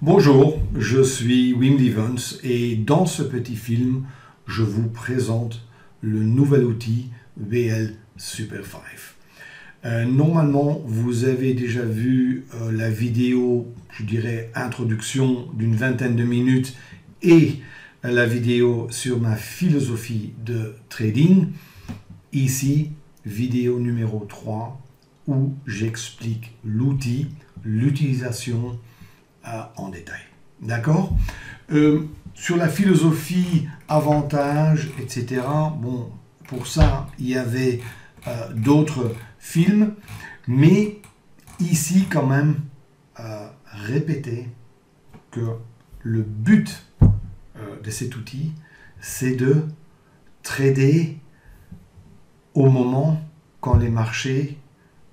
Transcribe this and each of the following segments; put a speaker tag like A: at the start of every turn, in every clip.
A: Bonjour, je suis Wim Lievens et dans ce petit film, je vous présente le nouvel outil VL Super 5. Normalement, vous avez déjà vu la vidéo, je dirais, introduction d'une vingtaine de minutes et la vidéo sur ma philosophie de trading. Ici, vidéo numéro 3 où j'explique l'outil, l'utilisation en détail. D'accord? Sur la philosophie, avantages, etc. Bon, pour ça, il y avait d'autres films, mais ici, quand même, répéter que le but de cet outil, c'est de trader au moment quand les marchés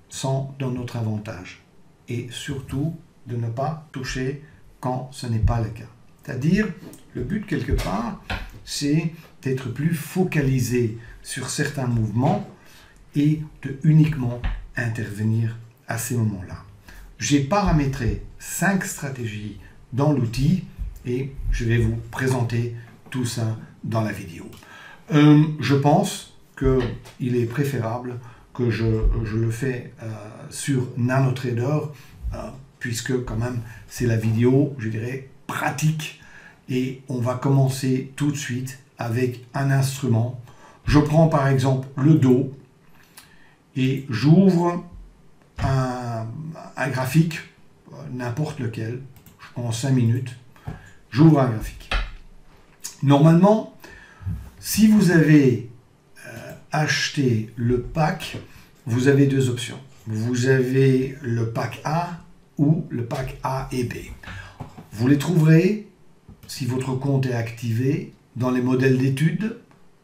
A: sont dans notre avantage et surtout de ne pas toucher quand ce n'est pas le cas. C'est-à-dire, le but quelque part, c'est d'être plus focalisé sur certains mouvements et de uniquement intervenir à ces moments-là. J'ai paramétré 5 stratégies dans l'outil et je vais vous présenter tout ça dans la vidéo. Je pense qu'il est préférable que je le fais sur NanoTrader puisque quand même c'est la vidéo, je dirais, pratique et on va commencer tout de suite avec un instrument. Je prends par exemple le dos et j'ouvre un graphique, n'importe lequel, je prends 5 minutes, j'ouvre un graphique. Normalement, si vous avez acheté le pack, vous avez deux options. Vous avez le pack A ou le pack A et B. Vous les trouverez, si votre compte est activé, dans les modèles d'études,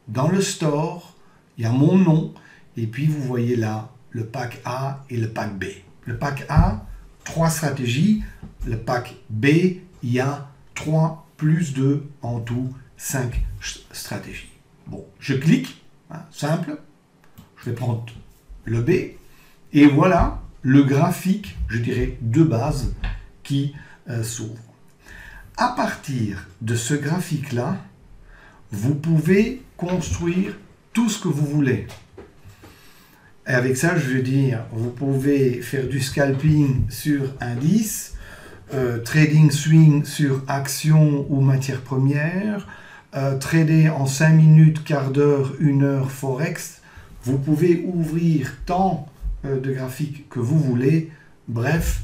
A: dans le store, il y a mon nom, et puis vous voyez là le pack A et le pack B. Le pack A, 3 stratégies, le pack B, il y a 3 plus 2, en tout 5 stratégies. Bon, je clique, simple, je vais prendre le B, et voilà le graphique, je dirais, de base qui s'ouvre. À partir de ce graphique-là, vous pouvez construire tout ce que vous voulez. Et avec ça, je veux dire, vous pouvez faire du scalping sur indice, trading swing sur action ou matière première, trader en 5 minutes, quart d'heure, 1 heure Forex. Vous pouvez ouvrir tant de graphiques que vous voulez. Bref,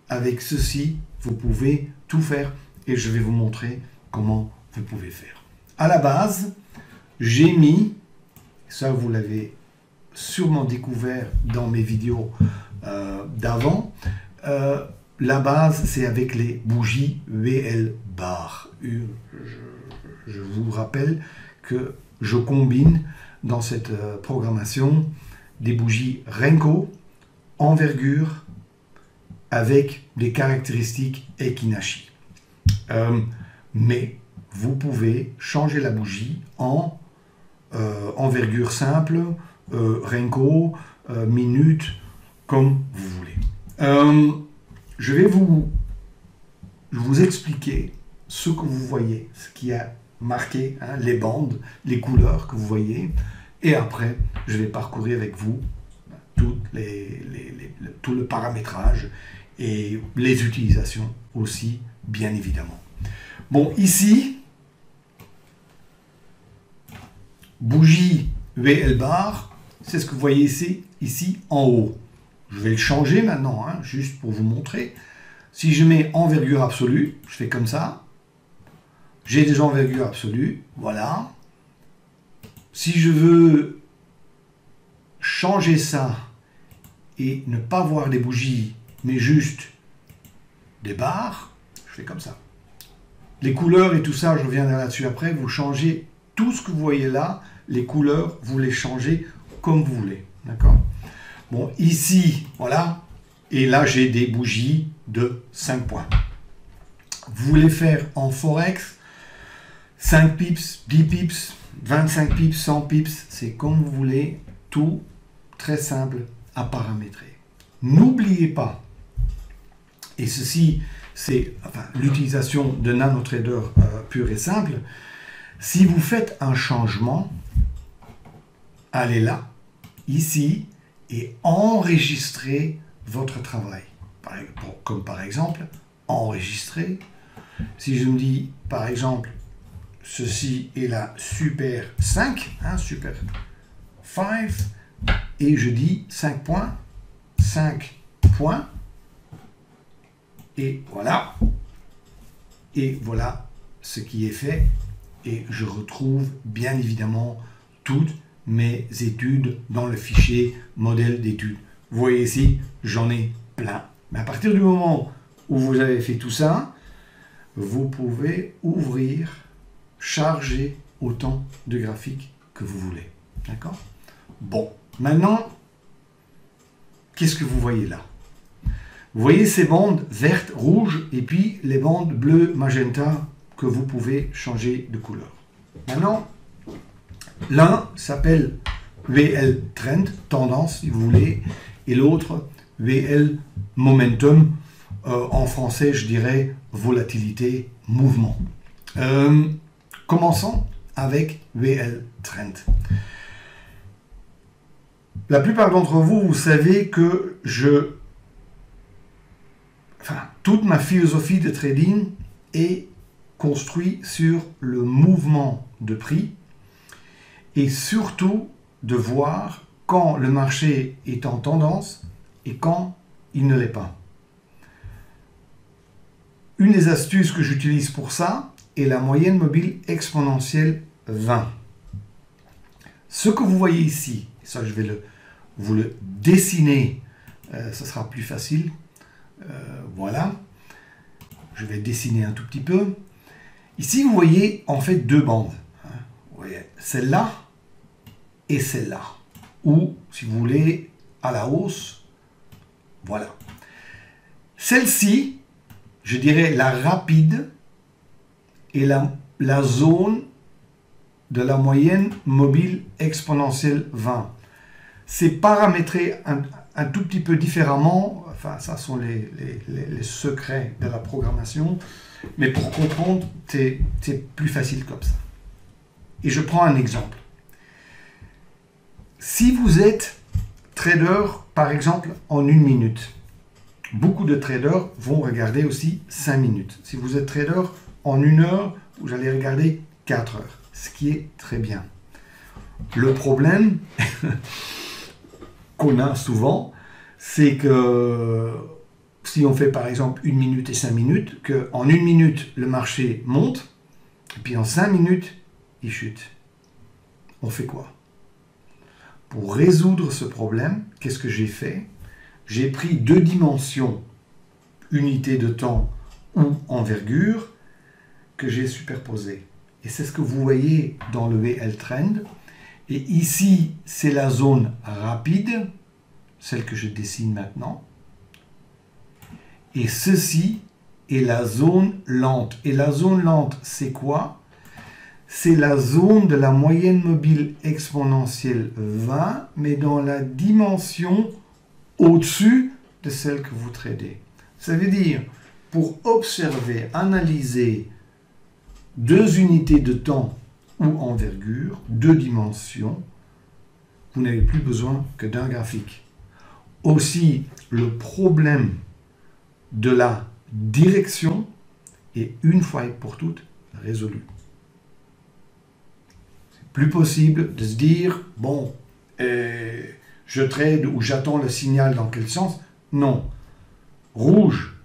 A: avec ceci, vous pouvez tout faire et je vais vous montrer comment vous pouvez faire. À la base, j'ai mis, ça vous l'avez sûrement découvert dans mes vidéos d'avant, la base c'est avec les bougies VL bar. Je vous rappelle que je combine dans cette programmation des bougies Renko, envergure, avec des caractéristiques Ekinashi. Mais vous pouvez changer la bougie en envergure simple, Renko, minute, comme vous voulez. Je vais vous expliquer ce que vous voyez, ce qui a marqué, les bandes, les couleurs que vous voyez, et après je vais parcourir avec vous tout le paramétrage et les utilisations aussi, bien évidemment. Bon, ici, bougie VL bar, c'est ce que vous voyez ici en haut. Je vais le changer maintenant, juste pour vous montrer. Si je mets envergure absolue, je fais comme ça. J'ai déjà envergure absolue, voilà. Si je veux changer ça et ne pas voir les bougies, mais juste des barres, je fais comme ça. Les couleurs et tout ça, je reviendrai là-dessus après, vous changez tout ce que vous voyez là, les couleurs, vous les changez comme vous voulez, d'accord? Bon, ici, voilà, et là j'ai des bougies de 5 points. Vous voulez faire en Forex, 5 pips, 10 pips, 25 pips, 100 pips, c'est comme vous voulez, tout très simple à paramétrer. N'oubliez pas, et ceci c'est enfin, l'utilisation de NanoTrader pur et simple. Si vous faites un changement, allez là, ici, et enregistrez votre travail. Comme par exemple, enregistrer. Si je me dis, par exemple, ceci est la Super 5, hein, Super 5, et je dis 5 points, 5 points, et voilà ce qui est fait, et je retrouve bien évidemment toutes mes études dans le fichier modèle d'études. Vous voyez ici, j'en ai plein. Mais à partir du moment où vous avez fait tout ça, vous pouvez ouvrir, charger autant de graphiques que vous voulez. D'accord? Bon, maintenant, qu'est-ce que vous voyez là? Vous voyez ces bandes vertes, rouges, et puis les bandes bleues, magenta, que vous pouvez changer de couleur. Maintenant, l'un s'appelle VL Trend, tendance si vous voulez, et l'autre VL Momentum, en français je dirais volatilité, mouvement. Commençons avec VL Trend. La plupart d'entre vous, vous savez que toute ma philosophie de trading est construite sur le mouvement de prix et surtout de voir quand le marché est en tendance et quand il ne l'est pas. Une des astuces que j'utilise pour ça est la moyenne mobile exponentielle 20. Ce que vous voyez ici, ça je vais vous le dessiner, ce sera plus facile. Voilà, je vais dessiner un tout petit peu. Ici, vous voyez en fait deux bandes. Vous voyez celle-là et celle-là. Ou, si vous voulez, à la hausse. Voilà. Celle-ci, je dirais la rapide, est la zone de la moyenne mobile exponentielle 20. C'est paramétré un tout petit peu différemment. Enfin, ça sont les secrets de la programmation. Mais pour comprendre, c'est plus facile comme ça. Et je prends un exemple. Si vous êtes trader, par exemple, en 1 minute, beaucoup de traders vont regarder aussi 5 minutes. Si vous êtes trader en 1 heure, vous allez regarder 4 heures, ce qui est très bien. Le problème qu'on a souvent, c'est que si on fait par exemple 1 minute et 5 minutes, qu'en 1 minute le marché monte, et puis en 5 minutes il chute. On fait quoi? Pour résoudre ce problème, qu'est-ce que j'ai fait? J'ai pris 2 dimensions, unité de temps ou envergure, que j'ai superposées. Et c'est ce que vous voyez dans le VL Trend. Et ici, c'est la zone rapide, celle que je dessine maintenant. Et ceci est la zone lente. Et la zone lente, c'est quoi? C'est la zone de la moyenne mobile exponentielle 20, mais dans la dimension au-dessus de celle que vous tradez. Ça veut dire, pour observer, analyser 2 unités de temps ou envergure, 2 dimensions, vous n'avez plus besoin que d'un graphique. Aussi, le problème de la direction est une fois et pour toutes résolu. C'est plus possible de se dire, bon, je trade ou j'attends le signal dans quel sens. Non. Rouge,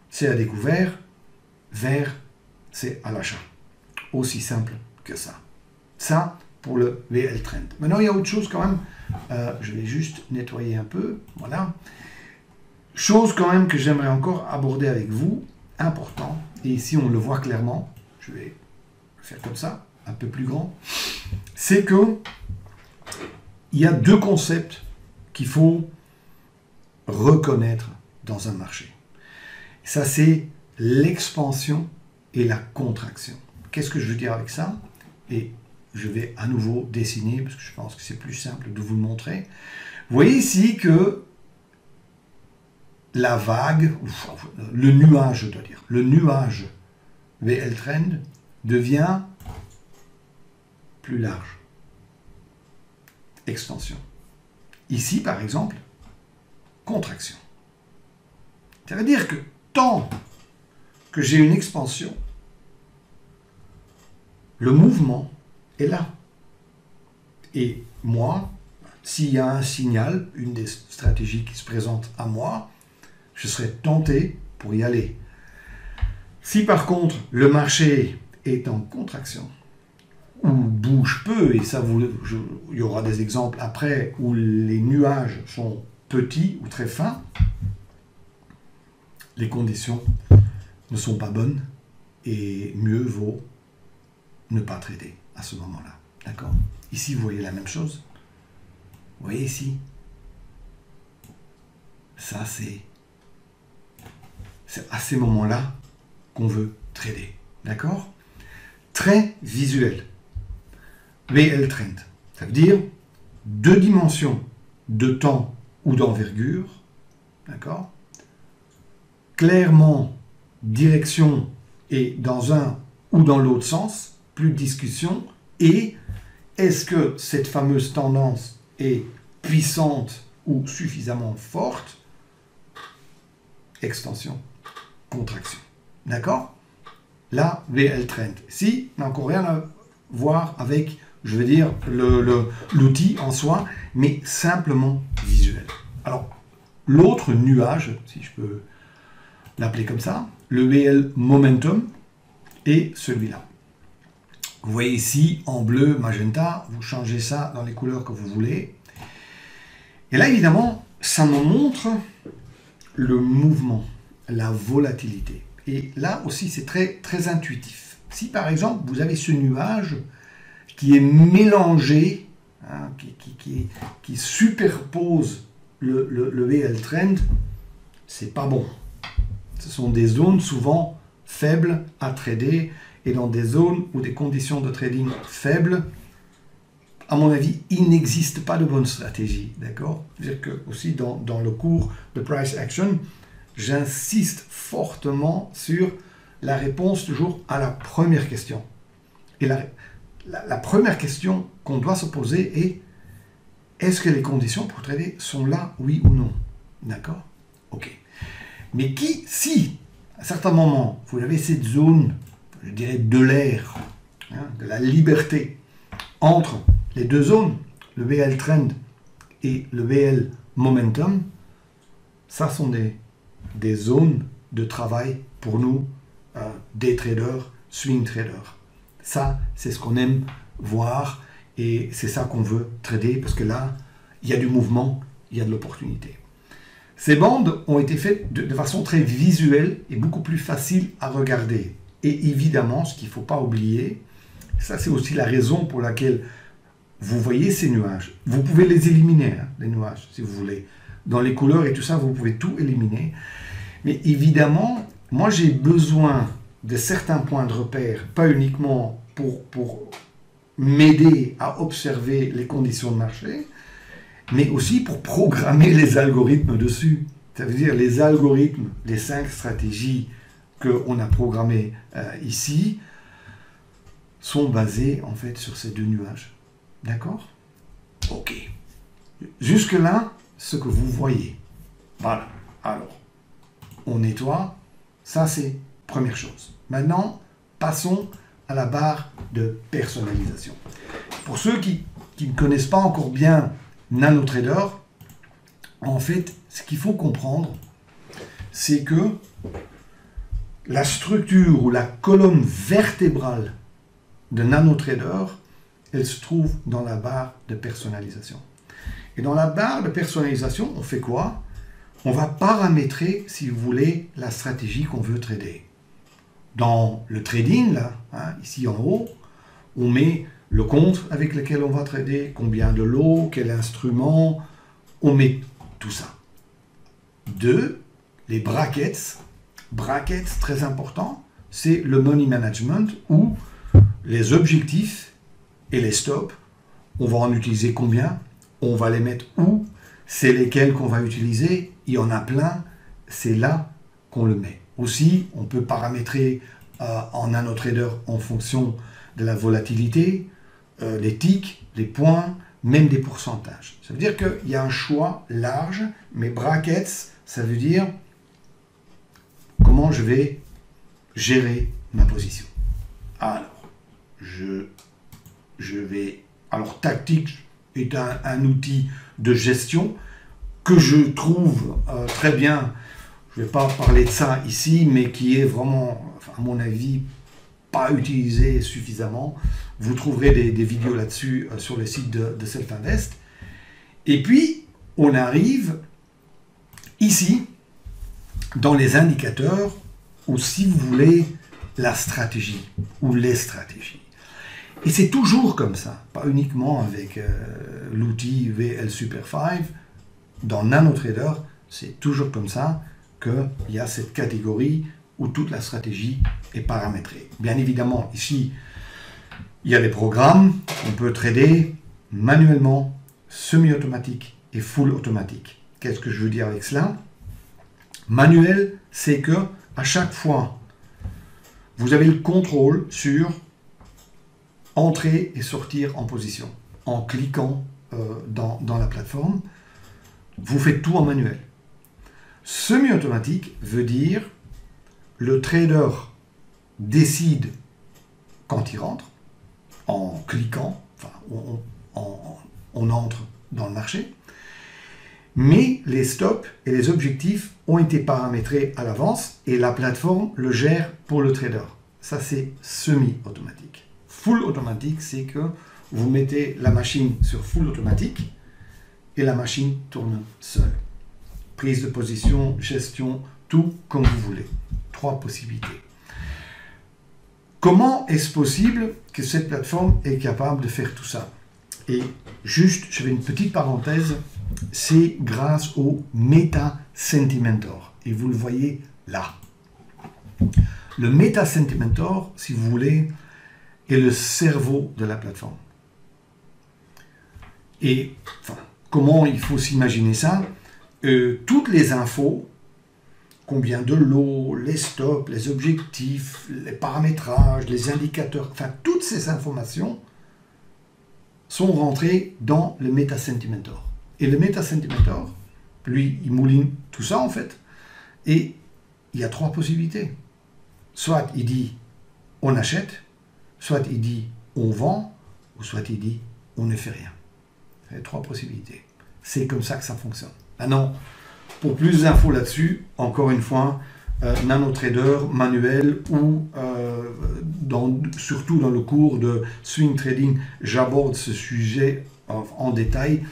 A: c'est à découvert. Vert, c'est à l'achat. Aussi simple que ça. Ça, pour le VL Trend. Maintenant, il y a autre chose quand même. Je vais juste nettoyer un peu. Voilà. Chose quand même que j'aimerais encore aborder avec vous. Important. Et ici, on le voit clairement. Je vais le faire comme ça, un peu plus grand. C'est que il y a 2 concepts qu'il faut reconnaître dans un marché. Ça, c'est l'expansion et la contraction. Qu'est-ce que je veux dire avec ça? Et je vais à nouveau dessiner, parce que je pense que c'est plus simple de vous le montrer. Vous voyez ici que la vague, le nuage, je dois dire, le nuage VL Trend devient plus large. Extension. Ici, par exemple, contraction. Ça veut dire que tant que j'ai une expansion, le mouvement est là. Et moi, s'il y a un signal, une des stratégies qui se présente à moi, je serai tenté pour y aller. Si par contre le marché est en contraction, ou bouge peu, et ça il y aura des exemples après où les nuages sont petits ou très fins, les conditions ne sont pas bonnes et mieux vaut ne pas trader à ce moment-là. D'accord? Ici, vous voyez la même chose. Vous voyez ici, ça c'est à ces moments-là qu'on veut trader. D'accord? Très visuel. VL Trend. Ça veut dire 2 dimensions de temps ou d'envergure. D'accord? Clairement, direction et dans un ou dans l'autre sens, plus de discussion. Et est-ce que cette fameuse tendance est puissante ou suffisamment forte? Extension, contraction. D'accord? Là, VL Trend. Si, n'a encore rien à voir avec, je veux dire, l'outil en soi, mais simplement visuel. Alors, l'autre nuage, si je peux l'appeler comme ça, le VL Momentum, est celui-là. Vous voyez ici, en bleu, magenta, vous changez ça dans les couleurs que vous voulez. Et là, évidemment, ça me montre le mouvement, la volatilité. Et là aussi, c'est très, très intuitif. Si par exemple, vous avez ce nuage qui est mélangé, hein, qui superpose le VL Trend, c'est pas bon. Ce sont des zones souvent faibles à trader, et dans des zones ou des conditions de trading faibles, à mon avis, il n'existe pas de bonne stratégie, d'accord? C'est-à-dire que aussi dans le cours de Price Action, j'insiste fortement sur la réponse toujours à la première question. Et la première question qu'on doit se poser est: est-ce que les conditions pour trader sont là, oui ou non? D'accord? Ok. Mais si, à certains moments, vous avez cette zone, je dirais, de l'air, hein, de la liberté, entre les deux zones, le VL Trend et le VL Momentum, ça sont des zones de travail pour nous, day traders, swing traders. Ça, c'est ce qu'on aime voir et c'est ça qu'on veut trader parce que là, il y a du mouvement, il y a de l'opportunité. Ces bandes ont été faites de façon très visuelle et beaucoup plus facile à regarder. Et évidemment, ce qu'il ne faut pas oublier, ça c'est aussi la raison pour laquelle vous voyez ces nuages. Vous pouvez les éliminer, hein, les nuages, si vous voulez. Dans les couleurs et tout ça, vous pouvez tout éliminer. Mais évidemment, moi j'ai besoin de certains points de repère, pas uniquement pour m'aider à observer les conditions de marché, mais aussi pour programmer les algorithmes dessus. Ça veut dire les algorithmes, les 5 stratégies qu'on a programmées ici, sont basés en fait sur ces 2 nuages. D'accord? Ok. Jusque-là, ce que vous voyez. Voilà. Alors, on nettoie. Ça, c'est première chose. Maintenant, passons à la barre de personnalisation. Pour ceux qui ne connaissent pas encore bien NanoTrader, en fait, ce qu'il faut comprendre, c'est que la structure ou la colonne vertébrale de NanoTrader, elle se trouve dans la barre de personnalisation. Et dans la barre de personnalisation, on fait quoi? On va paramétrer, si vous voulez, la stratégie qu'on veut trader. Dans le trading, là, hein, ici en haut, on met le compte avec lequel on va trader, combien de lots, quel instrument, on met tout ça. 2, les brackets. Brackets, très important, c'est le money management où les objectifs et les stops, on va en utiliser combien, on va les mettre où, c'est lesquels qu'on va utiliser, il y en a plein, c'est là qu'on le met. Aussi, on peut paramétrer en NanoTrader en fonction de la volatilité, les ticks, les points, même des pourcentages. Ça veut dire qu'il y a un choix large, mais brackets, ça veut dire comment je vais gérer ma position. Alors, je vais... Alors, tactique est un outil de gestion que je trouve très bien. Je ne vais pas parler de ça ici, mais qui est vraiment, enfin, à mon avis, pas utilisé suffisamment. Vous trouverez des vidéos là-dessus sur le site de Self-Invest. Et puis, on arrive ici, dans les indicateurs, ou si vous voulez, la stratégie, ou les stratégies. Et c'est toujours comme ça, pas uniquement avec l'outil VL Super 5. Dans NanoTrader, c'est toujours comme ça qu'il y a cette catégorie où toute la stratégie est paramétrée. Bien évidemment, ici, il y a des programmes. On peut trader manuellement, semi-automatique et full automatique. Qu'est-ce que je veux dire avec cela? Manuel, c'est que à chaque fois, vous avez le contrôle sur entrer et sortir en position. En cliquant dans la plateforme, vous faites tout en manuel. Semi-automatique veut dire le trader décide quand il rentre, en cliquant, enfin, on entre dans le marché, mais les stops et les objectifs ont été paramétrés à l'avance et la plateforme le gère pour le trader. Ça, c'est semi-automatique. Full automatique, c'est que vous mettez la machine sur full automatique et la machine tourne seule. Prise de position, gestion, tout comme vous voulez. 3 possibilités. Comment est-ce possible que cette plateforme est capable de faire tout ça? Et juste, je fais une petite parenthèse, c'est grâce au Meta Sentimentor. Et vous le voyez là. Le Meta Sentimentor, si vous voulez, est le cerveau de la plateforme. Et enfin, comment il faut s'imaginer ça? Toutes les infos, combien de lots, les stops, les objectifs, les paramétrages, les indicateurs, enfin toutes ces informations sont rentrées dans le Meta Sentimentor. Et le Meta Sentimentor, lui, il mouline tout ça en fait. Et il y a 3 possibilités. Soit il dit on achète, soit il dit on vend, ou soit il dit on ne fait rien. Il y a 3 possibilités. C'est comme ça que ça fonctionne. Maintenant, pour plus d'infos là-dessus, encore une fois, NanoTrader manuel ou surtout dans le cours de Swing Trading, j'aborde ce sujet en détail.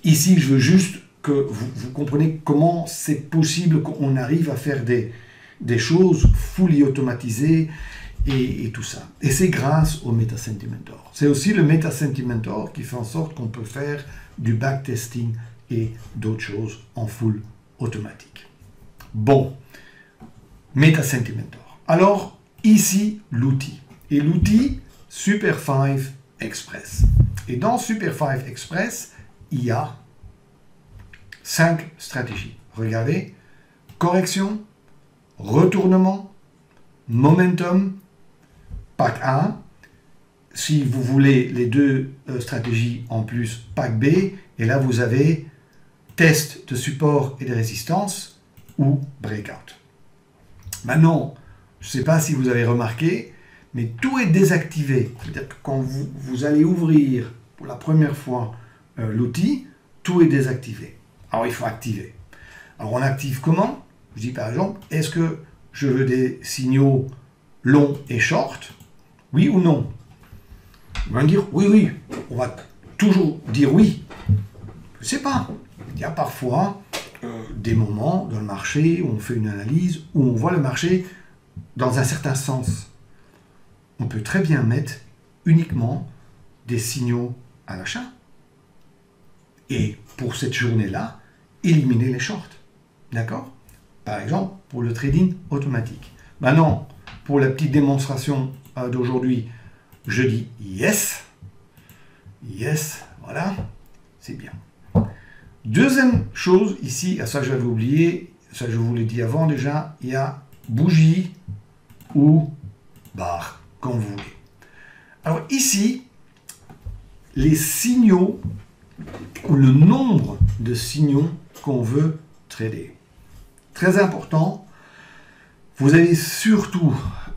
A: Ici, je veux juste que vous compreniez comment c'est possible qu'on arrive à faire des choses fully automatisées et tout ça. Et c'est grâce au Meta Sentimentor. C'est aussi le Meta Sentimentor qui fait en sorte qu'on peut faire du backtesting et d'autres choses en full automatique. Bon, Meta Sentimentor. Alors, ici, l'outil. Et l'outil Super 5 Express. Et dans Super 5 Express, il y a 5 stratégies. Regardez, correction, retournement, momentum, pack 1. Si vous voulez les 2 stratégies en plus, pack B. Et là, vous avez test de support et de résistance ou breakout. Maintenant, je ne sais pas si vous avez remarqué, mais tout est désactivé. C'est-à-dire que quand vous allez ouvrir pour la première fois l'outil, tout est désactivé. Alors, il faut activer. Alors, on active comment? Je dis par exemple, est-ce que je veux des signaux longs et short? Oui ou non? On va me dire oui, oui. On va toujours dire oui. Je ne sais pas. Il y a parfois des moments dans le marché où on fait une analyse, où on voit le marché dans un certain sens. On peut très bien mettre uniquement des signaux à l'achat. Et pour cette journée-là, éliminer les shorts. D'accord? Par exemple, pour le trading automatique. Maintenant, pour la petite démonstration d'aujourd'hui, je dis yes. Yes, voilà, c'est bien. Deuxième chose ici, à ça que j'avais oublié, ça je vous l'ai dit avant déjà, il y a bougie ou barre, comme vous voulez. Alors ici, les signaux, ou le nombre de signaux qu'on veut trader. Très important, vous avez surtout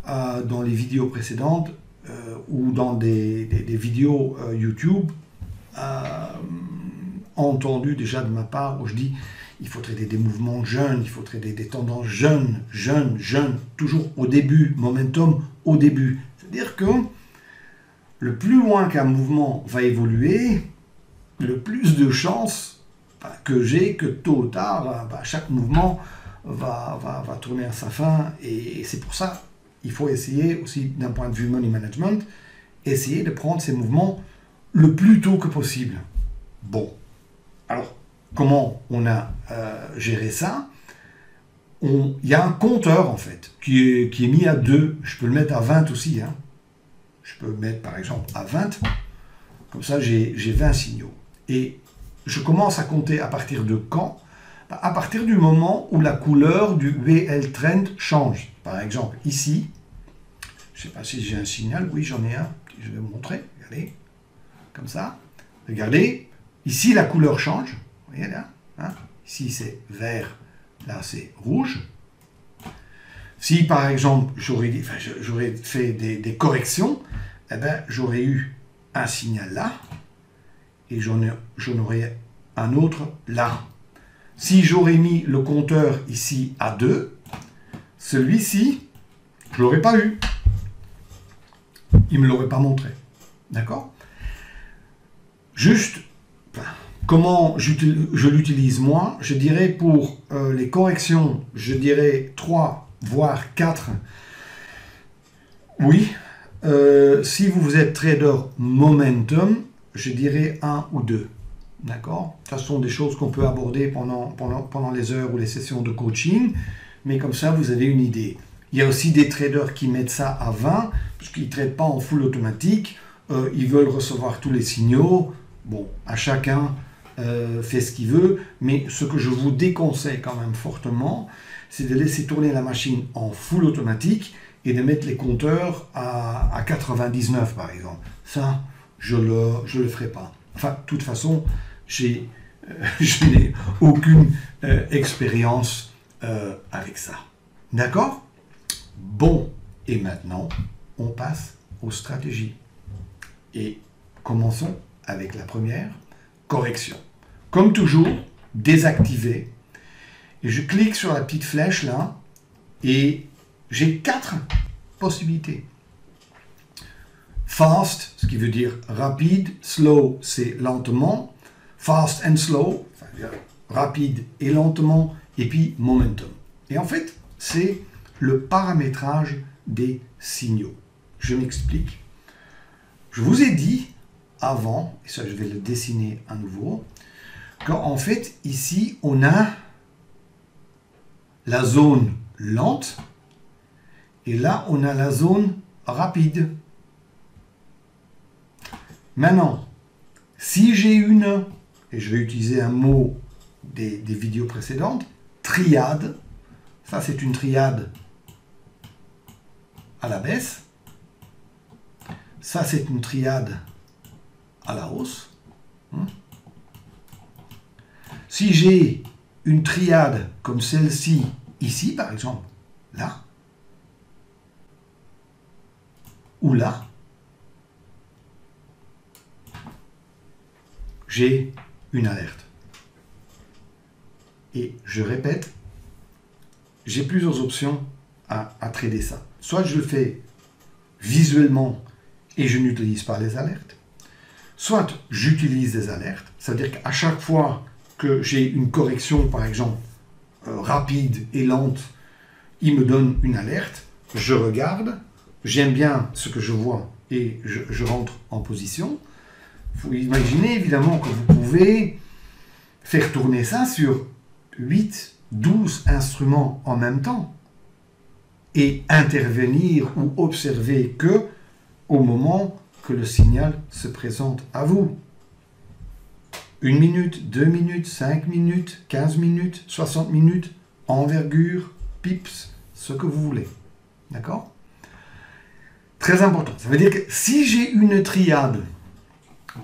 A: dans les vidéos précédentes ou dans des vidéos YouTube entendu déjà de ma part où je dis il faut trader des mouvements jeunes, il faut trader des tendances jeunes, toujours au début, momentum au début. C'est-à-dire que le plus loin qu'un mouvement va évoluer, le plus de chances que j'ai que tôt ou tard, chaque mouvement va tourner à sa fin. Et c'est pour ça qu'il faut essayer aussi d'un point de vue money management, essayer de prendre ces mouvements le plus tôt que possible. Bon, alors comment on a géré ça? Il y a un compteur en fait qui est mis à 2. Je peux le mettre à 20 aussi. Hein. Je peux le mettre par exemple à 20. Comme ça j'ai 20 signaux. Et je commence à compter à partir de quand? À partir du moment où la couleur du VL Trend change. Par exemple ici, je ne sais pas si j'ai un signal. Oui, j'en ai un. Je vais vous montrer. Regardez. Comme ça. Regardez. Ici la couleur change. Vous voyez là, hein? Ici c'est vert, là c'est rouge. Si par exemple j'aurais fait des corrections, eh ben, j'aurais eu un signal là et j'en aurais un autre là. Si j'aurais mis le compteur ici à 2, celui-ci, je ne l'aurais pas eu. Il ne me l'aurait pas montré. D'accord? Juste... Comment je l'utilise moi? Je dirais pour les corrections, je dirais 3 voire 4. Oui. Si vous êtes trader momentum, je dirais 1 ou 2. D'accord? Ce sont des choses qu'on peut aborder pendant les heures ou les sessions de coaching. Mais comme ça, vous avez une idée. Il y a aussi des traders qui mettent ça à 20, parce qu'ils ne traitent pas en full automatique. Ils veulent recevoir tous les signaux. Bon, à chacun... fait ce qu'il veut, mais ce que je vous déconseille quand même fortement, c'est de laisser tourner la machine en full automatique et de mettre les compteurs à 99 par exemple. Ça, je le ferai pas. Enfin, de toute façon, je n'ai aucune expérience avec ça. D'accord? Bon, et maintenant, on passe aux stratégies. Et commençons avec la première. Correction. Comme toujours, désactiver. Et je clique sur la petite flèche là et j'ai 4 possibilités. Fast, ce qui veut dire rapide. Slow, c'est lentement. Fast and slow, c'est-à-dire rapide et lentement. Et puis momentum. Et en fait, c'est le paramétrage des signaux. Je m'explique. Je vous ai dit avant, et ça je vais le dessiner à nouveau, qu'en fait ici on a la zone lente et là on a la zone rapide. Maintenant, si j'ai une, et je vais utiliser un mot des vidéos précédentes, triade, ça c'est une triade à la baisse, ça c'est une triade à la hausse. Si j'ai une triade comme celle-ci, ici par exemple, là, ou là, j'ai une alerte. Et je répète, j'ai plusieurs options à trader ça. Soit je le fais visuellement et je n'utilise pas les alertes, soit j'utilise des alertes, c'est-à-dire qu'à chaque fois que j'ai une correction, par exemple, rapide et lente, il me donne une alerte, je regarde, j'aime bien ce que je vois et je rentre en position. Il faut imaginer évidemment que vous pouvez faire tourner ça sur 8, 12 instruments en même temps et intervenir ou observer que au moment que le signal se présente à vous. 1 minute, 2 minutes, 5 minutes, 15 minutes, 60 minutes, envergure, pips, ce que vous voulez. D'accord? Très important. Ça veut dire que si j'ai une triade,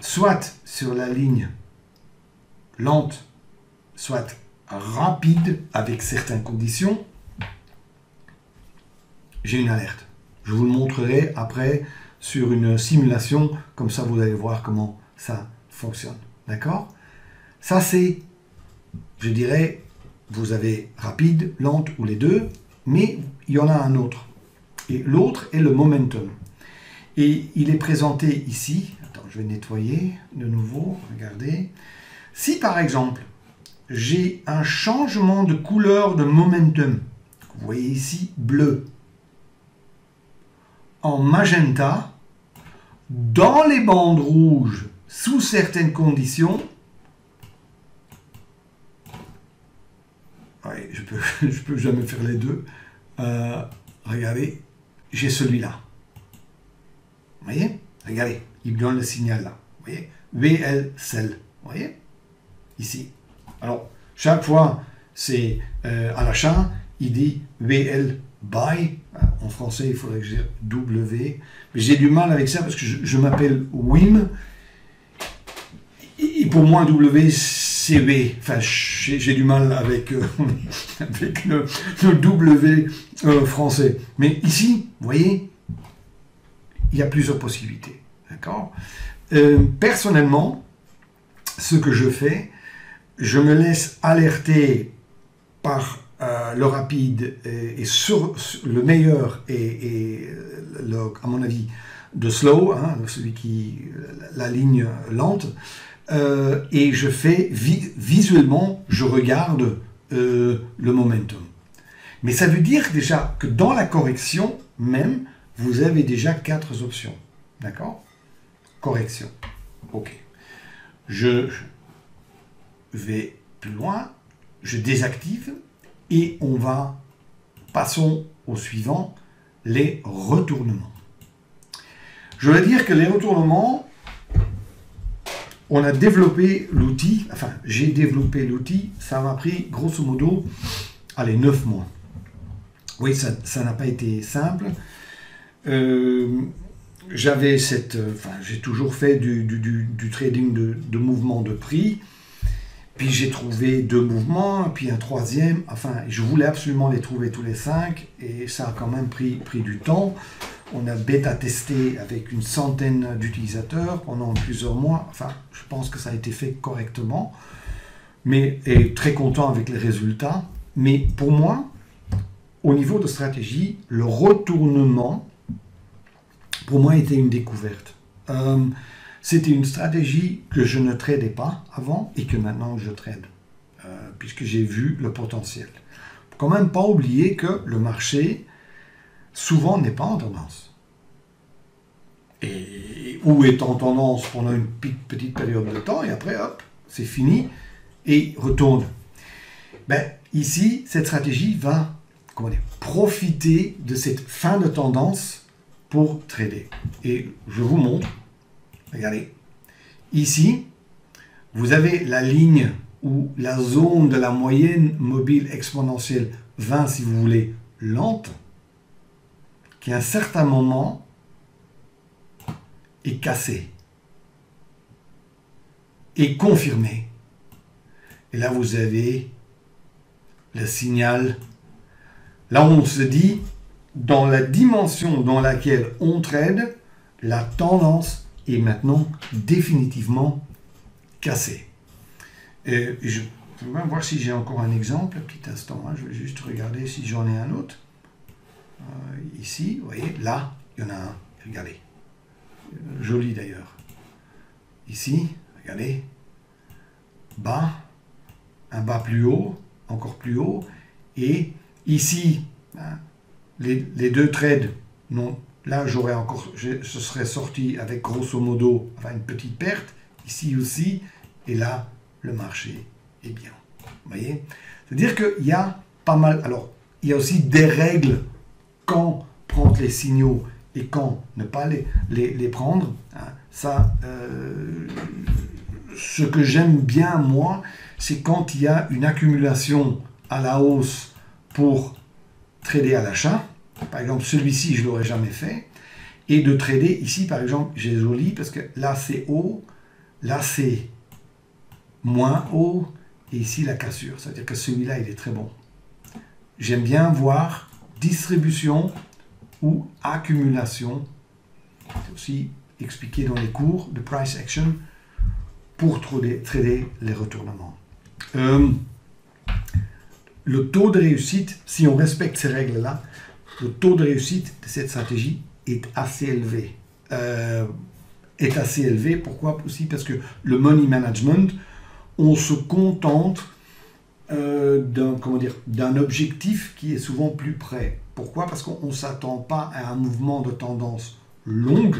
A: soit sur la ligne lente, soit rapide avec certaines conditions, j'ai une alerte. Je vous le montrerai après sur une simulation, comme ça vous allez voir comment ça fonctionne. D'accord? Ça c'est, je dirais, vous avez rapide, lente ou les deux, mais il y en a un autre. Et l'autre est le momentum. Et il est présenté ici. Attends, je vais nettoyer de nouveau. Regardez. Si par exemple, j'ai un changement de couleur de momentum, vous voyez ici bleu, en magenta, dans les bandes rouges, sous certaines conditions, ouais, je peux jamais faire les deux. Regardez, j'ai celui-là. Vous voyez? Regardez, il me donne le signal là. Vous voyez? VL cell. Vous voyez? Ici. Alors, chaque fois, c'est à l'achat, il dit VL buy. En français, il faudrait que je dise W. Mais j'ai du mal avec ça parce que je m'appelle Wim. Et pour moi, W, c'est V. Enfin, j'ai du mal avec, avec le W français. Mais ici, vous voyez, il y a plusieurs possibilités. D'accord? Personnellement, ce que je fais, je me laisse alerter par le rapide et sur le meilleur et à mon avis de slow, hein, celui qui la ligne lente, et je fais visuellement, je regarde le momentum. Mais ça veut dire déjà que dans la correction même, vous avez déjà 4 options. D'accord? Correction. Ok. Je vais plus loin, je désactive et on va, passons au suivant, les retournements. Je veux dire que les retournements, on a développé l'outil, enfin j'ai développé l'outil, ça m'a pris grosso modo, allez, 9 mois. Oui, ça n'a pas été simple. J'avais cette, j'ai toujours fait du trading de mouvement de prix. Puis j'ai trouvé 2 mouvements, puis un 3e. Enfin, je voulais absolument les trouver tous les 5 et ça a quand même pris du temps. On a bêta-testé avec une centaine d'utilisateurs pendant plusieurs mois. Enfin, je pense que ça a été fait correctement. Et très content avec les résultats. Mais pour moi, au niveau de stratégie, le retournement, pour moi, était une découverte. C'était une stratégie que je ne tradais pas avant et que maintenant je trade, puisque j'ai vu le potentiel. Il ne faut quand même pas oublier que le marché, souvent, n'est pas en tendance. Ou est en tendance pendant une petite période de temps et après, hop, c'est fini et retourne. Ici, cette stratégie va profiter de cette fin de tendance pour trader. Et je vous montre. Regardez, ici, vous avez la ligne ou la zone de la moyenne mobile exponentielle 20, si vous voulez, lente, qui à un certain moment est cassée et confirmée. Et là, vous avez le signal. Là, on se dit, dans la dimension dans laquelle on trade, la tendance est maintenant définitivement cassé. Je vais même voir si j'ai encore un exemple, un petit instant, hein, je vais juste regarder si j'en ai un autre. Ici, vous voyez, là, il y en a un, regardez. Joli d'ailleurs. Ici, regardez, bas, un bas plus haut, encore plus haut, et ici, hein, les 2 trades, non. Là, ce serait sorti avec grosso modo une petite perte, ici aussi, et là, le marché est bien. Vous voyez? C'est-à-dire qu'il y a pas mal. Alors, il y a aussi des règles quand prendre les signaux et quand ne pas les prendre. Hein. Ça, ce que j'aime bien, moi, c'est quand il y a une accumulation à la hausse pour trader à l'achat. Par exemple, celui-ci, je ne l'aurais jamais fait. Et de trader ici, par exemple, j'ai joli parce que là, c'est haut, là, c'est moins haut, et ici, la cassure. C'est-à-dire que celui-là, il est très bon. J'aime bien voir distribution ou accumulation. C'est aussi expliqué dans les cours de price action pour trader les retournements. Le taux de réussite, si on respecte ces règles-là, le taux de réussite de cette stratégie est assez élevé. Pourquoi aussi? Parce que le money management, on se contente d'un objectif qui est souvent plus près. Pourquoi? Parce qu'on ne s'attend pas à un mouvement de tendance longue,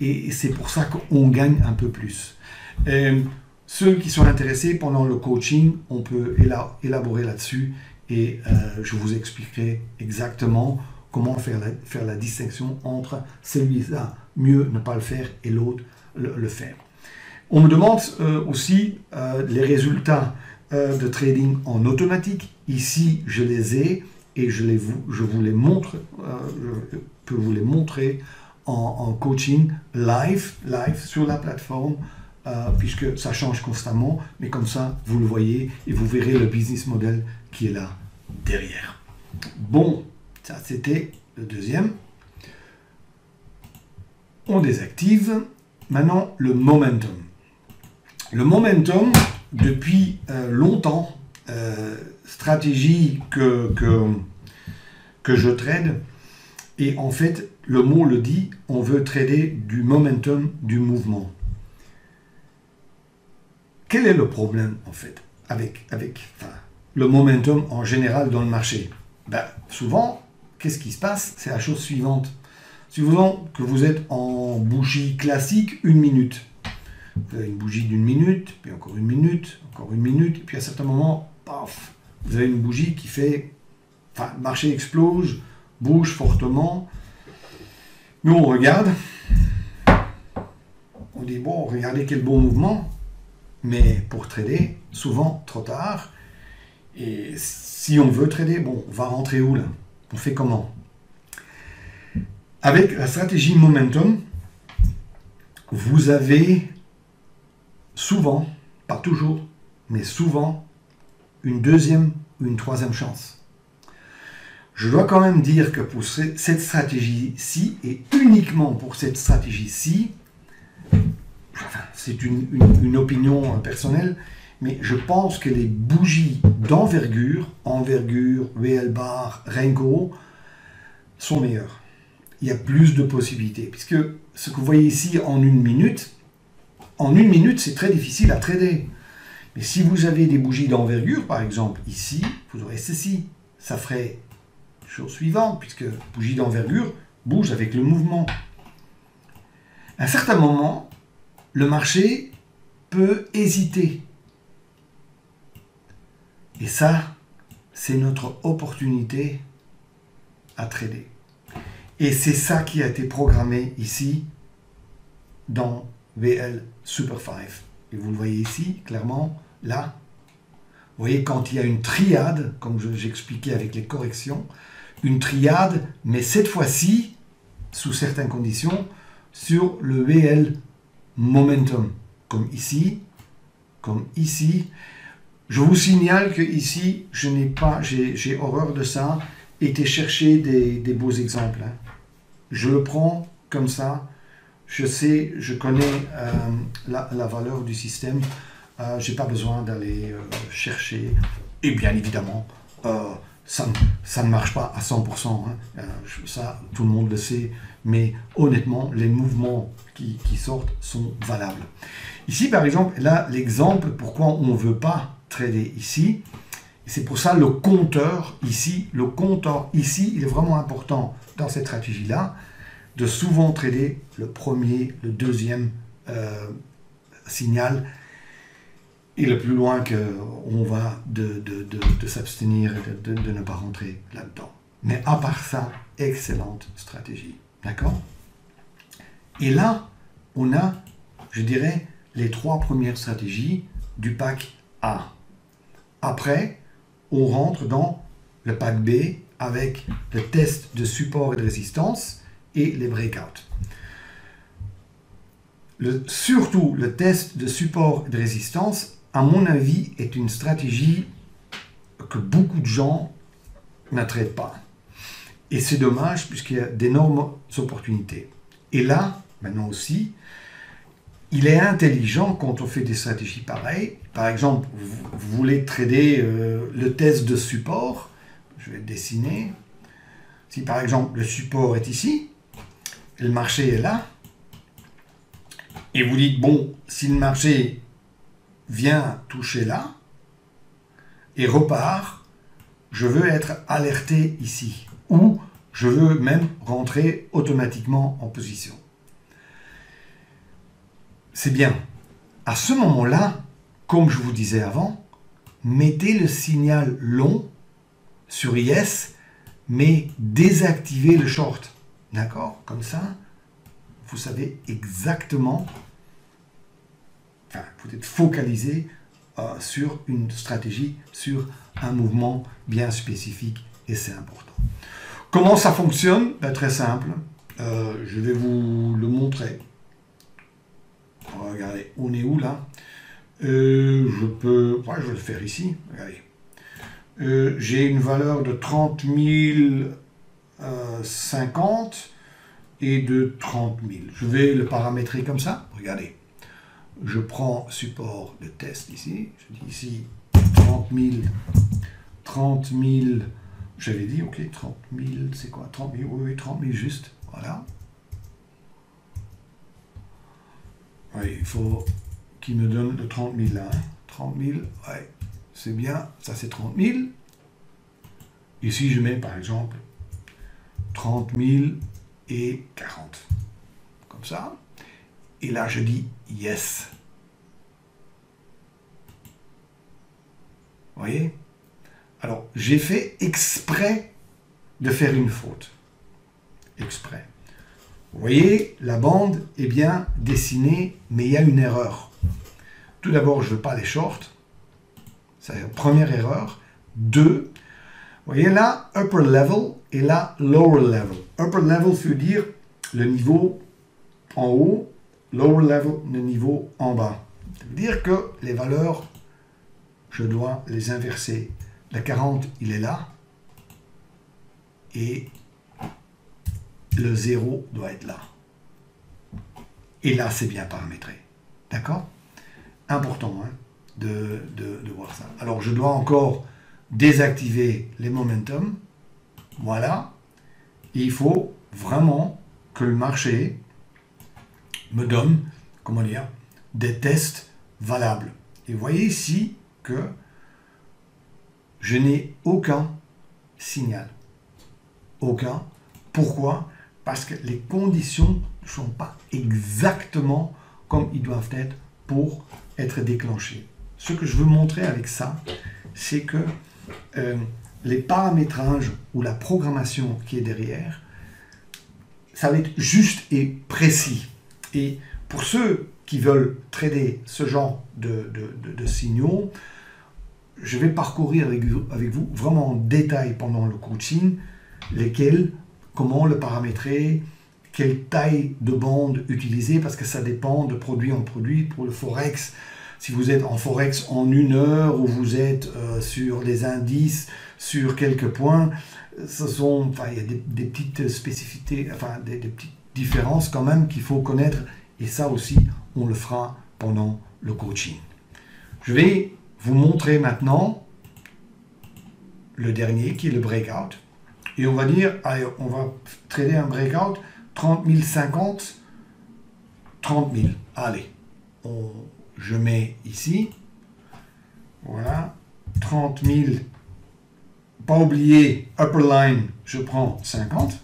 A: et c'est pour ça qu'on gagne un peu plus. Ceux qui sont intéressés pendant le coaching, on peut élaborer là-dessus et je vous expliquerai exactement comment faire la distinction entre celui-là, mieux ne pas le faire, et l'autre, le faire. On me demande aussi les résultats de trading en automatique. Ici, je les ai et je vous les montre, je peux vous les montrer en coaching live sur la plateforme, puisque ça change constamment, mais comme ça, vous le voyez et vous verrez le business model qui est là derrière. Bon, ça c'était le deuxième. On désactive. Maintenant, le momentum. Le momentum, depuis longtemps, stratégie que je trade, et en fait, le mot le dit, on veut trader du momentum du mouvement. Quel est le problème, en fait, avec le momentum en général dans le marché? Souvent, qu'est-ce qui se passe? C'est la chose suivante. Supposons que vous êtes en bougie classique, 1 minute. Vous avez une bougie d'1 minute, puis encore 1 minute, et puis à un certain moment, paf, vous avez une bougie qui fait... le marché explose, bouge fortement. Nous, on regarde. On dit, bon, regardez quel bon mouvement. Mais pour trader, souvent, trop tard. Et si on veut trader, bon, on va rentrer où, là? On fait comment? Avec la stratégie momentum, vous avez souvent, pas toujours, mais souvent, une deuxième ou une troisième chance. Je dois quand même dire que pour cette stratégie-ci, et uniquement pour cette stratégie-ci, c'est une opinion personnelle, mais je pense que les bougies d'envergure, VL bar, Renko, sont meilleures. Il y a plus de possibilités, puisque ce que vous voyez ici en 1 minute, c'est très difficile à trader. Mais si vous avez des bougies d'envergure, par exemple, ici, vous aurez ceci. Ça ferait chose suivante, puisque bougie d'envergure bouge avec le mouvement. À un certain moment, le marché peut hésiter. Et ça, c'est notre opportunité à trader. Et c'est ça qui a été programmé ici dans VL Super 5. Et vous le voyez ici, clairement, là. Vous voyez, quand il y a une triade, comme j'expliquais avec les corrections, une triade, mais cette fois-ci, sous certaines conditions, sur le VL Momentum, comme ici, comme ici. Je vous signale que ici, j'ai horreur de ça, été chercher des beaux exemples. Hein. Je le prends comme ça, je sais, je connais la valeur du système, je n'ai pas besoin d'aller chercher, et bien évidemment, ça ne marche pas à 100%, hein. Ça tout le monde le sait, mais honnêtement, les mouvements qui sortent sont valables. Ici par exemple, là l'exemple, pourquoi on ne veut pas trader ici, c'est pour ça le compteur ici, il est vraiment important dans cette stratégie-là, de souvent trader le premier, le deuxième signal, et le plus loin qu'on va de s'abstenir et de ne pas rentrer là-dedans. Mais à part ça, excellente stratégie. D'accord? Et là, on a, je dirais, les 3 premières stratégies du pack A. Après, on rentre dans le pack B avec le test de support et de résistance et les breakouts. Surtout le test de support et de résistance, à mon avis, est une stratégie que beaucoup de gens ne traitent pas. Et c'est dommage puisqu'il y a d'énormes opportunités. Et là, maintenant aussi, il est intelligent quand on fait des stratégies pareilles. Par exemple, vous voulez trader le test de support. Je vais le dessiner. Si par exemple le support est ici, et le marché est là, et vous dites, bon, si le marché vient toucher là, et repart, je veux être alerté ici. Ou je veux même rentrer automatiquement en position. C'est bien. À ce moment-là, comme je vous disais avant, mettez le signal long sur Yes, mais désactivez le short. D'accord? Comme ça, vous savez exactement, enfin, vous êtes focalisé sur une stratégie, sur un mouvement bien spécifique, et c'est important. Comment ça fonctionne? Ben, très simple. Je vais vous le montrer. Regardez, on est où là? Je vais le faire ici. Regardez. J'ai une valeur de 30 050 et de 30 000. Je vais le paramétrer comme ça. Regardez. Je prends support de test ici. Je dis ici 30 000. J'avais dit, ok, 30 000, c'est quoi? 30 000, oui, 30 000 juste. Voilà. Oui, il faut qu'il me donne le 30 000 là. Hein. 30 000, ouais, c'est bien. Ça, c'est 30 000. Ici, je mets par exemple 30 000 et 40. Comme ça. Et là, je dis yes. Vous voyez? Alors, j'ai fait exprès de faire une faute. Exprès. Vous voyez, la bande est bien dessinée, mais il y a une erreur. Tout d'abord, je ne veux pas les shorts. C'est la première erreur. 2, vous voyez là, upper level et là, lower level. Upper level veut dire le niveau en haut, lower level, le niveau en bas. Ça veut dire que les valeurs, je dois les inverser. Le 40, il est là. Et le 0 doit être là. Et là, c'est bien paramétré. D'accord? Important hein, de voir ça. Alors, je dois encore désactiver les momentum. Voilà. Et il faut vraiment que le marché me donne, comment dire, des tests valables. Et vous voyez ici que je n'ai aucun signal. Aucun. Pourquoi? Parce que les conditions ne sont pas exactement comme ils doivent être pour être déclenchés. Ce que je veux montrer avec ça, c'est que les paramétrages ou la programmation qui est derrière, ça va être juste et précis. Et pour ceux qui veulent trader ce genre de signaux, je vais parcourir avec vous vraiment en détail pendant le coaching, lesquels, comment le paramétrer, quelle taille de bande utiliser, parce que ça dépend de produit en produit. Pour le Forex, si vous êtes en Forex en 1 heure ou vous êtes sur les indices, sur quelques points, il y a des petites spécificités, enfin des petites différences quand même qu'il faut connaître. Et ça aussi, on le fera pendant le coaching. Je vais vous montrer maintenant le dernier qui est le breakout. Et on va dire, allez, on va trader un breakout 30 050, 30 000. Allez, je mets ici, voilà, 30 000. Pas oublier, upper line, je prends 50.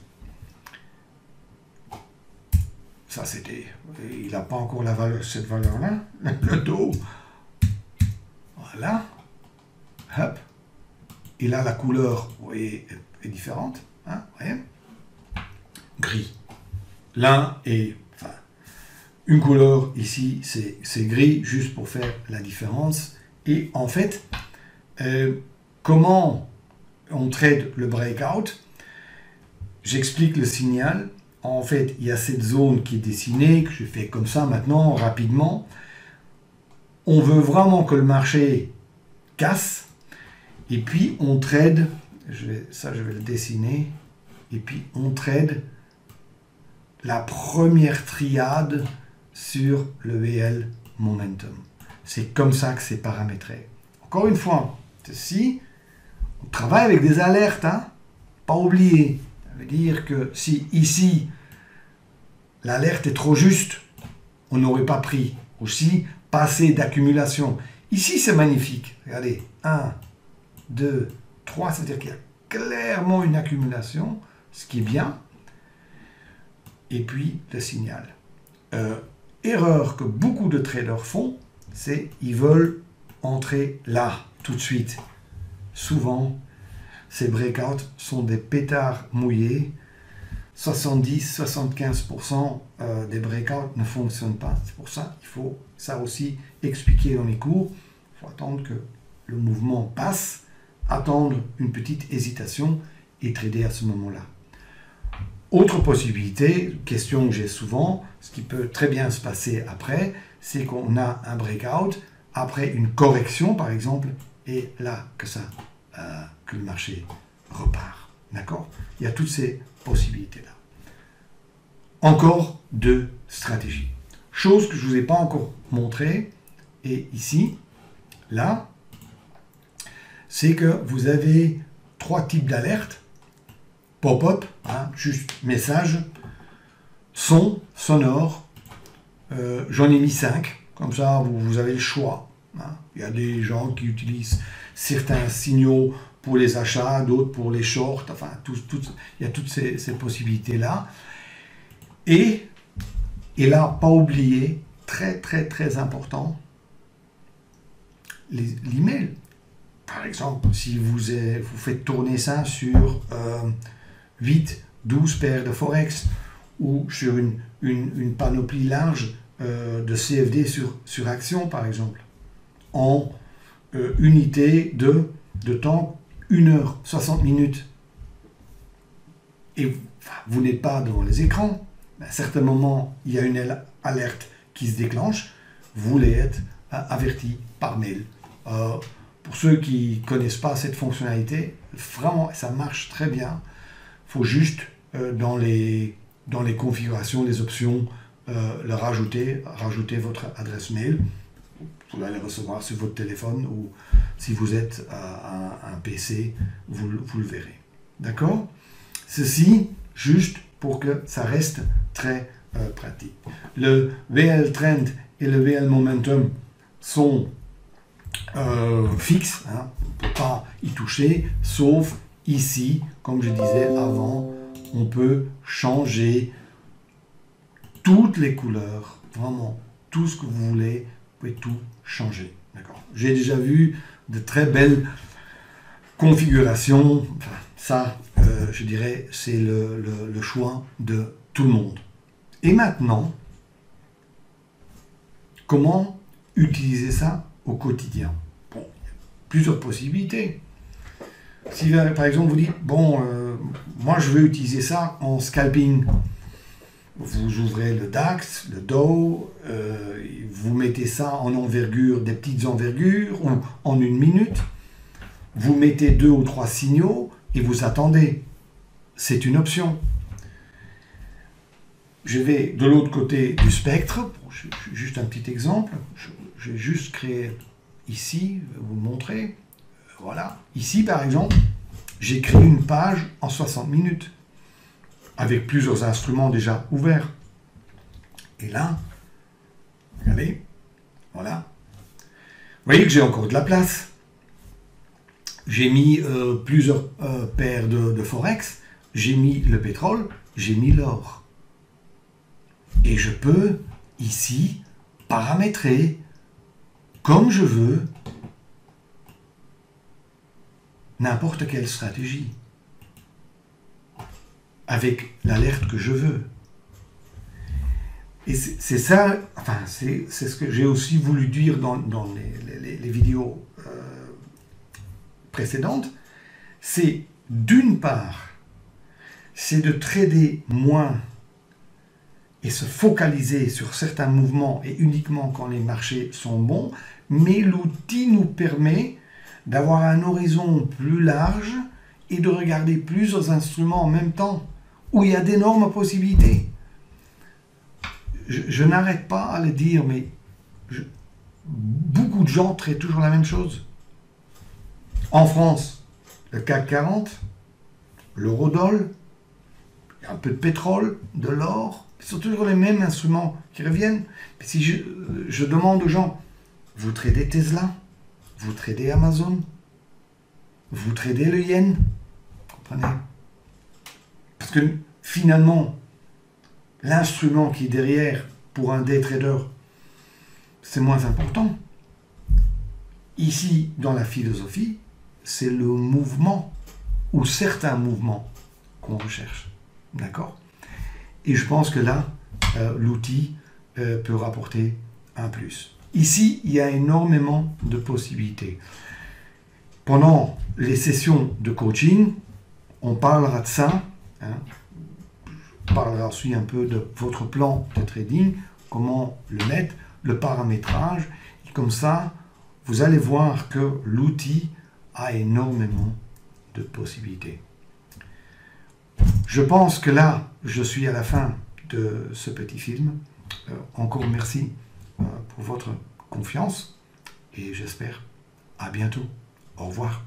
A: Ça, c'était, il n'a pas encore la valeur, cette valeur-là, le taux. Voilà. Hop. Et là, la couleur, vous voyez, est différente. Hein, vous voyez? Gris. L'un est, enfin, une couleur ici, c'est gris, juste pour faire la différence. Et en fait, comment on trade le breakout? J'explique le signal. En fait, il y a cette zone qui est dessinée, que je fais comme ça maintenant, rapidement. On veut vraiment que le marché casse. Et puis, on trade, je vais le dessiner. Et puis, on trade la première triade sur le VL Momentum. C'est comme ça que c'est paramétré. Encore une fois, si on travaille avec des alertes, hein, pas oublier. Ça veut dire que si ici, l'alerte est trop juste, on n'aurait pas pris. Aussi, pas assez d'accumulation. Ici, c'est magnifique. Regardez, 1, 2, 3, c'est-à-dire qu'il y a clairement une accumulation, ce qui est bien. Et puis, le signal. Erreur que beaucoup de traders font, c'est qu'ils veulent entrer là, tout de suite. Souvent, ces breakouts sont des pétards mouillés. 70-75% des breakouts ne fonctionnent pas. C'est pour ça qu'il faut ça aussi expliquer dans les cours. Il faut attendre que le mouvement passe, attendre une petite hésitation et trader à ce moment-là. Autre possibilité, question que j'ai souvent, ce qui peut très bien se passer après, c'est qu'on a un breakout après une correction par exemple, et là que le marché repart. D'accord? Il y a toutes ces possibilités-là. Encore deux stratégies. Chose que je ne vous ai pas encore montré, et ici, là, c'est que vous avez trois types d'alertes. Pop-up, hein, juste message, son, sonore, j'en ai mis 5, comme ça vous avez le choix. Hein. Il y a des gens qui utilisent certains signaux pour les achats, d'autres pour les shorts, enfin, il y a toutes ces possibilités-là. Et là, pas oublier, très très très important, l'email. Par exemple, si vous faites tourner ça sur 8, 12 paires de Forex ou sur une panoplie large de CFD sur action, par exemple, en unité de temps, 1 heure, 60 minutes. Et vous n'êtes pas devant les écrans. À certains moments, il y a une alerte qui se déclenche. Vous voulez être averti par mail. Pour ceux qui ne connaissent pas cette fonctionnalité, vraiment, ça marche très bien. Il faut juste, dans les configurations, les options, le rajouter votre adresse mail. Vous allez recevoir sur votre téléphone ou si vous êtes à un PC, vous le verrez. D'accord? Ceci, juste pour que ça reste très pratique. Le VL Trend et le VL Momentum sont fixes, hein, on ne peut pas y toucher, sauf ici, comme je disais avant, on peut changer toutes les couleurs, vraiment tout ce que vous voulez, vous pouvez tout changer. D'accord. J'ai déjà vu de très belles configurations, enfin, ça, je dirais, c'est le choix de tout le monde. Et maintenant, comment utiliser ça au quotidien? Bon, il y a plusieurs possibilités. Si par exemple vous dites, bon, moi je veux utiliser ça en scalping, vous ouvrez le DAX, le Dow, vous mettez ça en envergure, des petites envergures, ou en 1 minute, vous mettez 2 ou 3 signaux et vous attendez. C'est une option. Je vais de l'autre côté du spectre, juste un petit exemple, je vais juste créer ici, je vais vous le montrer. Voilà, ici par exemple, j'ai créé une page en 60 minutes avec plusieurs instruments déjà ouverts. Et là, regardez, voilà. Vous voyez que j'ai encore de la place. J'ai mis plusieurs paires de Forex, j'ai mis le pétrole, j'ai mis l'or. Et je peux ici paramétrer comme je veux n'importe quelle stratégie avec l'alerte que je veux. Et c'est ça, enfin, c'est ce que j'ai aussi voulu dire dans les vidéos précédente, c'est d'une part, c'est de trader moins et se focaliser sur certains mouvements et uniquement quand les marchés sont bons, mais l'outil nous permet d'avoir un horizon plus large et de regarder plusieurs instruments en même temps, où il y a d'énormes possibilités. Je n'arrête pas à le dire, mais beaucoup de gens traitent toujours la même chose. En France, le CAC 40, l'eurodoll, un peu de pétrole, de l'or, ce sont toujours les mêmes instruments qui reviennent. Si je demande aux gens, vous tradez Tesla, vous tradez Amazon, vous tradez le yen, comprenez? Parce que finalement, l'instrument qui est derrière pour un day trader, c'est moins important. Ici, dans la philosophie, c'est le mouvement ou certains mouvements qu'on recherche. D'accord? Et je pense que là, l'outil peut rapporter un plus. Ici, il y a énormément de possibilités. Pendant les sessions de coaching, on parlera de ça. Hein. On parlera aussi un peu de votre plan de trading, comment le mettre, le paramétrage. Et comme ça, vous allez voir que l'outil a énormément de possibilités. Je pense que là, je suis à la fin de ce petit film. Encore merci pour votre confiance et j'espère à bientôt. Au revoir.